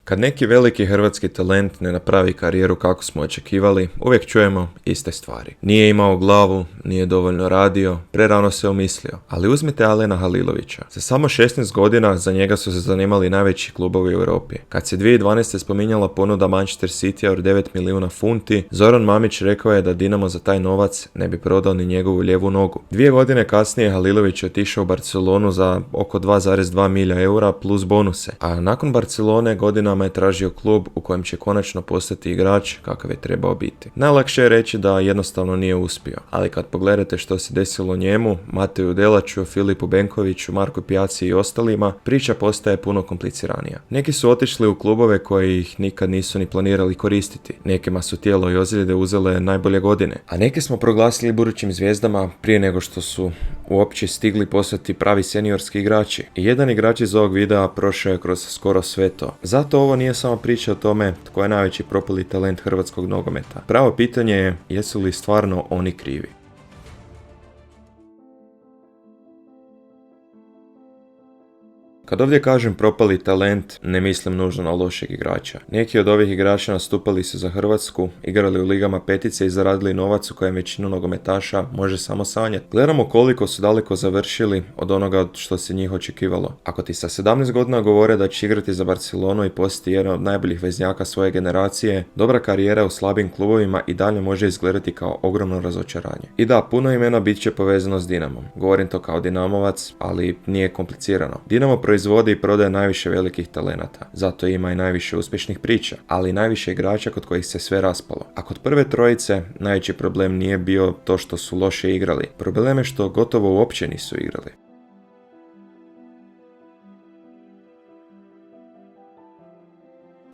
Kad neki veliki hrvatski talent ne napravi karijeru kako smo očekivali, uvijek čujemo iste stvari. Nije imao glavu, nije dovoljno radio, prerano se umislio. Ali uzmite Alena Halilovića. Za samo 16 godina za njega su se zanimali najveći klubovi u Europi. Kad se 2012. spominjala ponuda Manchester City od 9 milijuna funti, Zoran Mamić rekao je da Dinamo za taj novac ne bi prodao ni njegovu lijevu nogu. 2 godine kasnije Halilović je otišao u Barcelonu za oko 2,2 milija eura plus bonuse, a nakon Barcelone godinama je tražio klub u kojem će konačno postati igrač kakav je trebao biti. Najlakše je reći da jednostavno nije uspio, ali kad pogledate što se desilo njemu, Mateju Delaču, Filipu Benkoviću, Marku Pijaci i ostalima, priča postaje puno kompliciranija. Neki su otišli u klubove koji ih nikad nisu ni planirali koristiti. Nekima su tijelo i ozljede uzele najbolje godine, a neke smo proglasili budućim zvijezdama prije nego što su uopće stigli postati pravi seniorski igrači. I jedan igrač iz ovog videa prošao je kroz skoro sve to. Zato ovo nije samo priča o tome tko je najveći propali talent hrvatskog nogometa. Pravo pitanje je, jesu li stvarno oni krivi? Kad ovdje kažem propali talent, ne mislim nužno na lošeg igrača. Neki od ovih igrača nastupali su za Hrvatsku, igrali u ligama petice i zaradili novac u kojem većinu nogometaša može samo sanjati. Gledamo koliko su daleko završili od onoga što se njih očekivalo. Ako ti sa 17 godina govore da će igrati za Barcelonu i postati jedan od najboljih veznjaka svoje generacije, dobra karijera u slabim klubovima i dalje može izgledati kao ogromno razočaranje. I da, puno imena bit će povezano s Dinamom. Govorim to kao Dinamovac, ali nije komplicirano. Dinamo proizvodi i prodaje najviše velikih talenata, zato ima i najviše uspješnih priča, ali i najviše igrača kod kojih se sve raspalo. A kod prve trojice najveći problem nije bio to što su loše igrali, problem je što gotovo uopće nisu igrali.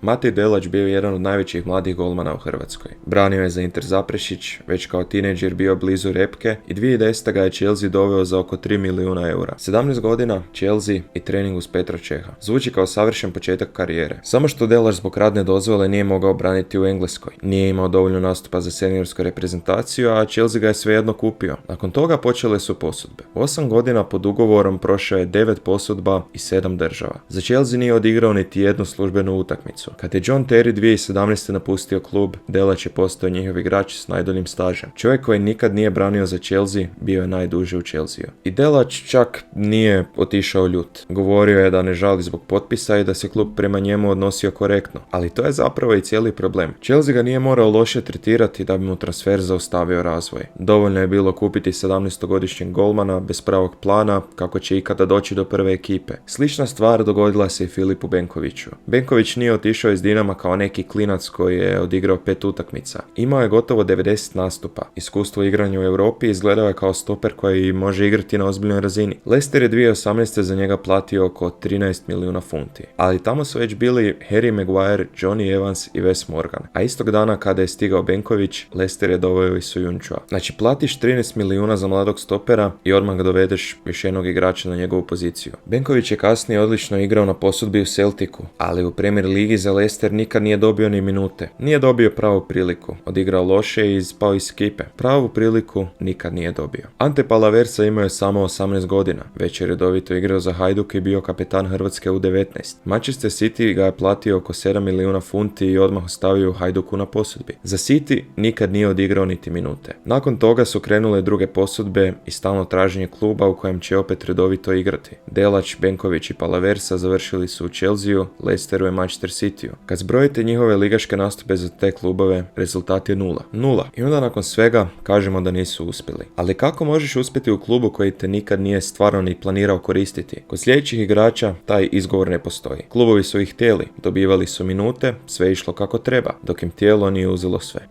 Matej Delač bio je jedan od najvećih mladih golmana u Hrvatskoj. Branio je za Inter Zaprešić, već kao tinejdžer bio blizu repke i 2010. ga je Chelsea doveo za oko 3 milijuna eura. 17 godina, Chelsea i trening uz Petra Čeha. Zvuči kao savršen početak karijere. Samo što Delač zbog radne dozvole nije mogao braniti u Engleskoj. Nije imao dovoljno nastupa za seniorsku reprezentaciju, a Chelsea ga je svejedno kupio. Nakon toga počele su posudbe. U 8 godina pod ugovorom prošao je 9 posudba i 7 država. Za Chelsea nije odigrao niti jednu službenu utakmicu. Kad je John Terry 2017. napustio klub, Delač je postao njihov igrač s najduljim stažem. Čovjek koji nikad nije branio za Chelsea, bio je najduže u Chelsea. I Delač čak nije otišao ljut. Govorio je da ne žali zbog potpisa i da se klub prema njemu odnosio korektno. Ali to je zapravo i cijeli problem. Chelsea ga nije morao loše tretirati da bi mu transfer zaustavio razvoj. Dovoljno je bilo kupiti 17-godišnjeg golmana bez pravog plana kako će ikada doći do prve ekipe. Slična stvar dogodila se i Filipu Benkoviću. Benković nije otišao iz Dinama kao neki klinac koji je odigrao 5 utakmica. Imao je gotovo 90 nastupa. Iskustvo igranja u Europi izgledao je kao stoper koji može igrati na ozbiljnoj razini. Leicester je 2018. za njega platio oko 13 milijuna funti. Ali tamo su već bili Harry Maguire, Johnny Evans i Wes Morgan. A istog dana kada je stigao Benković, Leicester je doveo i Sojunčua. Znači platiš 13 milijuna za mladog stopera i odmah ga dovedeš još jednog igrača na njegovu poziciju. Benković je kasnije odlično igrao na posudbi u Celticu, ali u Premier ligi za Leicester nikad nije dobio ni minute. Nije dobio pravu priliku. Odigrao loše i ispao iz ekipe. Pravu priliku nikad nije dobio. Ante Palaversa imao je samo 18 godina. Već je redovito igrao za Hajduk i bio kapetan Hrvatske U19. Manchester City ga je platio oko 7 milijuna funti i odmah ostavio u Hajduku na posudbi. Za City nikad nije odigrao niti minute. Nakon toga su krenule druge posudbe i stalno traženje kluba u kojem će opet redovito igrati. Delač, Benković i Palaversa završili su u Chelsea, Leicesteru i Manchester Cityu. Kad zbrojite njihove ligaške nastupe za te klubove, rezultat je 0. 0. I onda nakon svega kažemo da nisu uspjeli. Ali kako možeš uspjeti u klubu koji te nikad nije stvarno ni planirao koristiti? Kod sljedećih igrača taj izgovor ne postoji. Klubovi su ih htjeli, dobivali su minute, sve išlo kako treba, dok im tijelo nije uzelo sve.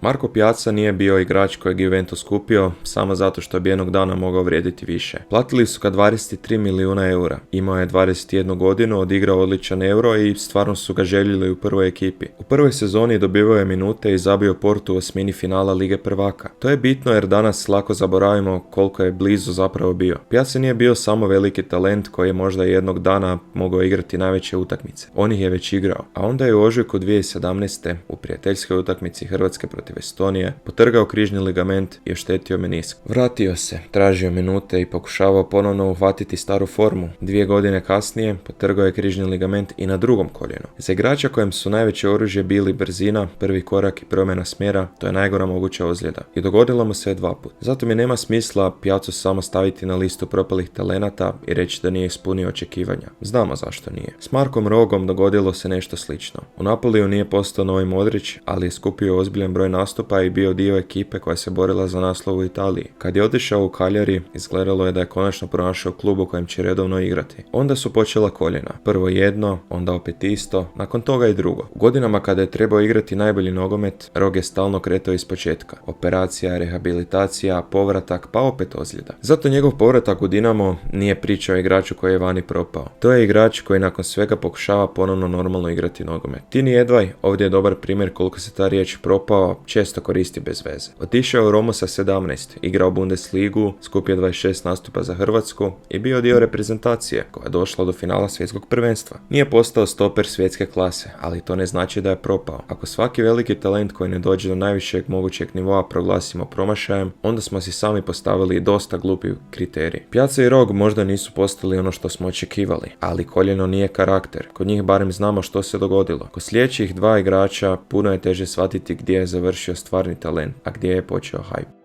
Marko Pijaca nije bio igrač kojeg je Juventus kupio samo zato što bi jednog dana mogao vrijediti više. Platili su ga 23 milijuna eura. Imao je 21 godinu, odigrao odličan euro i stvarno su ga željeli u prvoj ekipi. U prvoj sezoni dobivao je minute i zabio Portu u osmini finala Lige prvaka. To je bitno jer danas lako zaboravimo koliko je blizu zapravo bio. Pijaca nije bio samo veliki talent koji je možda jednog dana mogao igrati najveće utakmice. On ih je već igrao. A onda je u ožujku 2017. u prijateljskoj utakmici Hrvatske protiv protiv Estonije, potrgao križni ligament i oštetio menisk. Vratio se, tražio minute i pokušavao ponovno uhvatiti staru formu. 2 godine kasnije potrgao je križni ligament i na drugom koljenu. Za igrača kojem su najveće oružje bili brzina, prvi korak i promjena smjera, to je najgora moguća ozljeda. I dogodilo mu se 2 puta. Zato mi nema smisla Piazzu samo staviti na listu propalih talenata i reći da nije ispunio očekivanja. Znamo zašto nije. S Markom Rogom dogodilo se nešto slično. U Napoliju nije postao novi Modrić, ali je skupio ozbiljan broj nastupa i bio dio ekipe koja se borila za naslov u Italiji. Kad je otišao u Cagliari, izgledalo je da je konačno pronašao klub u kojem će redovno igrati. Onda su počela koljena. Prvo jedno, onda opet isto, nakon toga i drugo. U godinama kada je trebao igrati najbolji nogomet, Rog je stalno kretao iz početka. Operacija, rehabilitacija, povratak, pa opet ozljeda. Zato njegov povratak u Dinamo nije priča o igraču koji je vani propao. To je igrač koji nakon svega pokušava ponovno normalno igrati nogomet. Tini Edvaj ovdje je dobar primjer koliko se ta riječ propao često koristi bez veze. Otišao u Romu sa 17, igrao Bundesligu, skupio 26 nastupa za Hrvatsku i bio dio reprezentacije koja je došla do finala svjetskog prvenstva. Nije postao stoper svjetske klase, ali to ne znači da je propao. Ako svaki veliki talent koji ne dođe do najvišeg mogućeg nivoa proglasimo promašajem, onda smo si sami postavili dosta glupi kriterij. Piazza i Rog možda nisu postali ono što smo očekivali, ali koljeno nije karakter. Kod njih barem znamo što se dogodilo. Kod sljedećih 2 igrača puno je teže shvatiti gdje je završio stvarni talent, a gdje je počeo hype.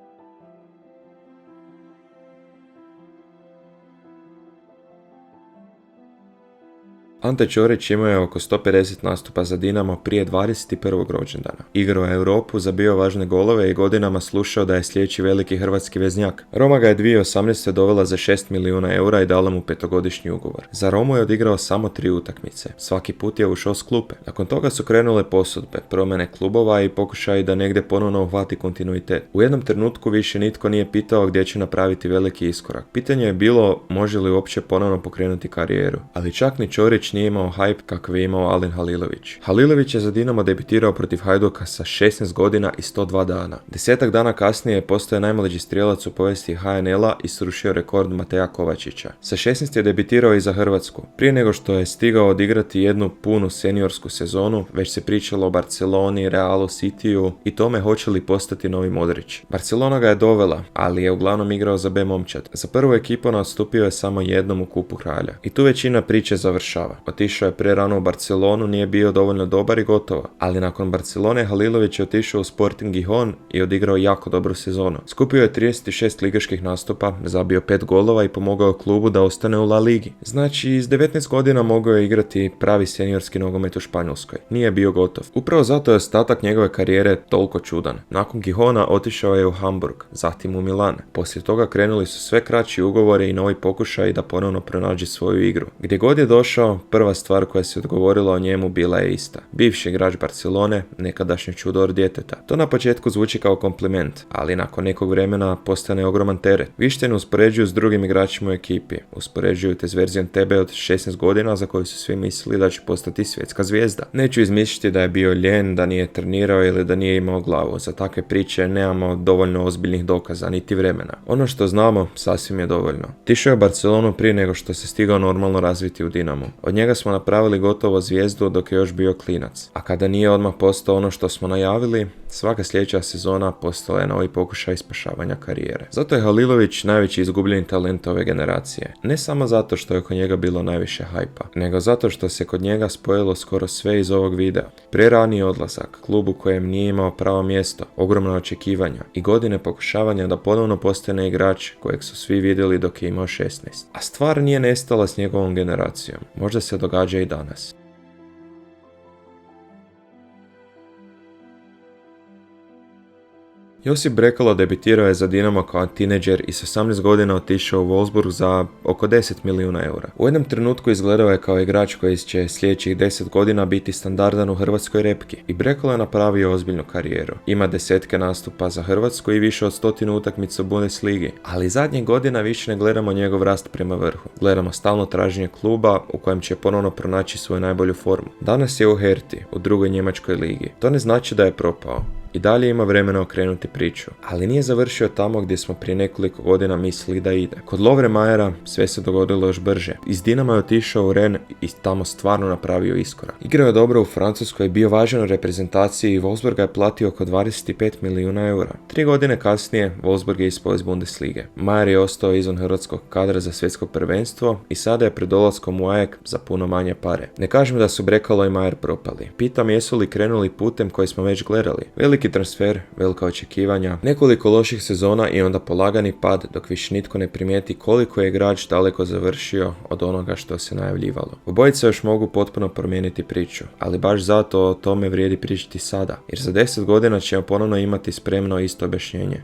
Ante Ćorić imao je oko 150 nastupa za Dinamo prije 21. rođendana. Igrao je Europu, zabio važne golove i godinama slušao da je sljedeći veliki hrvatski veznjak. Roma ga je 2018. dovela za 6 milijuna eura i dala mu 5-godišnji ugovor. Za Romu je odigrao samo 3 utakmice. Svaki put je ušao s klupe. Nakon toga su krenule posudbe, promjene klubova i pokušaji da negdje ponovno uhvati kontinuitet. U jednom trenutku više nitko nije pitao gdje će napraviti veliki iskorak. Pitanje je bilo može li uopće ponovno pokrenuti karijeru. Ali čak ni Ćorić nije imao hype kakav je imao Alen Halilović. Halilović je za Dinamo debitirao protiv Hajduka sa 16 godina i 102 dana. 10 dana kasnije je postao najmlađi strijelac u povijesti HNL-a i srušio rekord Mateja Kovačića. Sa 16 je debitirao i za Hrvatsku. Prije nego što je stigao odigrati jednu punu seniorsku sezonu, već se pričalo o Barceloni, Realu, Cityu i tome hoće li postati novi Modrić. Barcelona ga je dovela, ali je uglavnom igrao za B momčad. Za prvu ekipu nastupio je samo jednom u Kupu kralja. I tu većina priče završava. Otišao je prerano u Barcelonu, nije bio dovoljno dobar i gotovo. Ali nakon Barcelone Halilović je otišao u Sporting Gijón i odigrao jako dobru sezonu. Skupio je 36 ligaških nastupa, zabio 5 golova i pomogao klubu da ostane u La Ligi. Znači, iz 19 godina mogao je igrati pravi seniorski nogomet u Španjolskoj. Nije bio gotov. Upravo zato je ostatak njegove karijere toliko čudan. Nakon Gijona otišao je u Hamburg, zatim u Milan. Poslije toga krenuli su sve kraći ugovori i novi pokušaji da ponovno pronađe svoju igru. Gdje god je došao, prva stvar koja se odgovorila o njemu bila je ista. Bivši igrač Barcelone, nekadašnji čudor djeteta. To na početku zvuči kao kompliment, ali nakon nekog vremena postane ogroman teret. Više te ne uspoređuju s drugim igračima u ekipi. Uspoređuju te s verzijom tebe od 16 godina za koju su svi mislili da će postati svjetska zvijezda. Neću izmisliti da je bio lijen, da nije trenirao ili da nije imao glavu. Za takve priče nemamo dovoljno ozbiljnih dokaza, niti vremena. Ono što znamo sasvim je dovoljno. Otišao je Barcelonu prije nego što se stigao normalno razviti u Dinamu. Od njega smo napravili gotovo zvijezdu dok je još bio klinac. A kada nije odmah postao ono što smo najavili, svaka sljedeća sezona postala je novi pokušaj spašavanja karijere. Zato je Halilović najveći izgubljeni talent ove generacije. Ne samo zato što je oko njega bilo najviše hajpa, nego zato što se kod njega spojilo skoro sve iz ovog videa. Prerani odlazak, klub u kojem nije imao pravo mjesto, ogromna očekivanja i godine pokušavanja da ponovno postane igrač kojeg su svi vidjeli dok je imao 16. A stvar nije nestala s njegovom generacijom. Možda se događa i danas. Josip Brekalo debitirao je za Dinamo kao tineđer i s 18 godina otišao u Wolfsburg za oko 10 milijuna eura. U jednom trenutku izgledao je kao igrač koji će sljedećih 10 godina biti standardan u hrvatskoj repki. I Brekalo je napravio ozbiljnu karijeru. Ima desetke nastupa za Hrvatsku i više od 100 utakmica u Bundesligi. Ali zadnjih godina više ne gledamo njegov rast prema vrhu. Gledamo stalno traženje kluba u kojem će ponovno pronaći svoju najbolju formu. Danas je u Herti, u drugoj njemačkoj ligi. To ne znači da je propao. i dalje ima vremena okrenuti priču. Ali nije završio tamo gdje smo prije nekoliko godina mislili da ide. Kod Lovre Majera sve se dogodilo još brže. Iz Dinama je otišao u Rennes i tamo stvarno napravio iskorak. Igrao je dobro u Francuskoj, bio važan u reprezentaciji i Wolfsburg je platio oko 25 milijuna eura. 3 godine kasnije Wolfsburg je ispao iz Bundeslige. Majer je ostao izvan hrvatskog kadra za svjetsko prvenstvo i sada je pred dolaskom u Ajax za puno manje pare. Ne kažem da su Brekalo i Majer propali. Pitam jesu li krenuli putem koji smo već gledali. Veliki transfer, velika očekivanja, nekoliko loših sezona i onda polagani pad dok više nitko ne primijeti koliko je igrač daleko završio od onoga što se najavljivalo. Obojica još mogu potpuno promijeniti priču, ali baš zato o tome vrijedi pričati sada, jer za 10 godina ćemo ponovno imati spremno isto objašnjenje.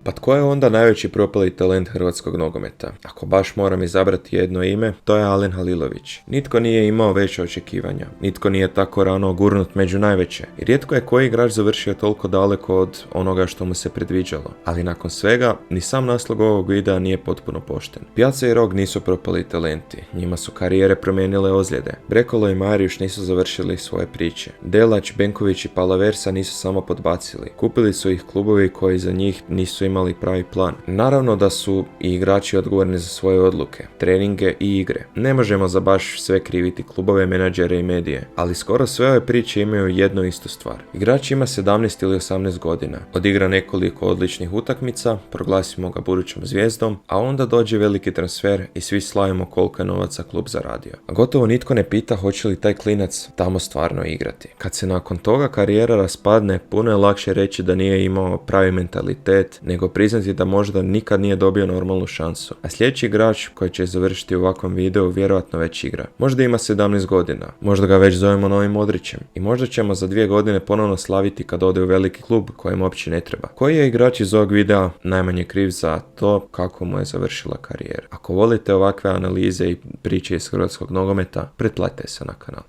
Pa tko je onda najveći propali talent hrvatskog nogometa? Ako baš moram izabrati jedno ime, to je Alen Halilović. Nitko nije imao veće očekivanja, nitko nije tako rano gurnut među najveće. I rijetko je koji igrač završio toliko daleko od onoga što mu se predviđalo. Ali nakon svega, ni sam naslov ovog videa nije potpuno pošten. Piazza i Rog nisu propali talenti, njima su karijere promijenile ozljede. Brekalo i Majer još nisu završili svoje priče. Delač, Benković i Palaversa nisu samo podbacili. Kupili su ih klubovi koji za njih nisu imali pravi plan. Naravno da su i igrači odgovorni za svoje odluke, treninge i igre. Ne možemo za baš sve kriviti klubove, menadžere i medije, ali skoro sve ove priče imaju jednu istu stvar. Igrač ima 17 ili 18 godina, odigra nekoliko odličnih utakmica, proglasimo ga budućom zvijezdom, a onda dođe veliki transfer i svi slavimo koliko je novaca klub zaradio. A gotovo nitko ne pita hoće li taj klinac tamo stvarno igrati. Kad se nakon toga karijera raspadne, puno je lakše reći da nije imao pravi mentalitet, nego priznati da možda nikad nije dobio normalnu šansu. A sljedeći igrač koji će završiti u ovakvom videu vjerojatno već igra. Možda ima 17 godina, možda ga već zovemo novim Modrićem i možda ćemo za 2 godine ponovno slaviti kad ode u veliki klub kojem uopće ne treba. Koji je igrač iz ovog videa najmanje kriv za to kako mu je završila karijera? Ako volite ovakve analize i priče iz hrvatskog nogometa, pretplatite se na kanal.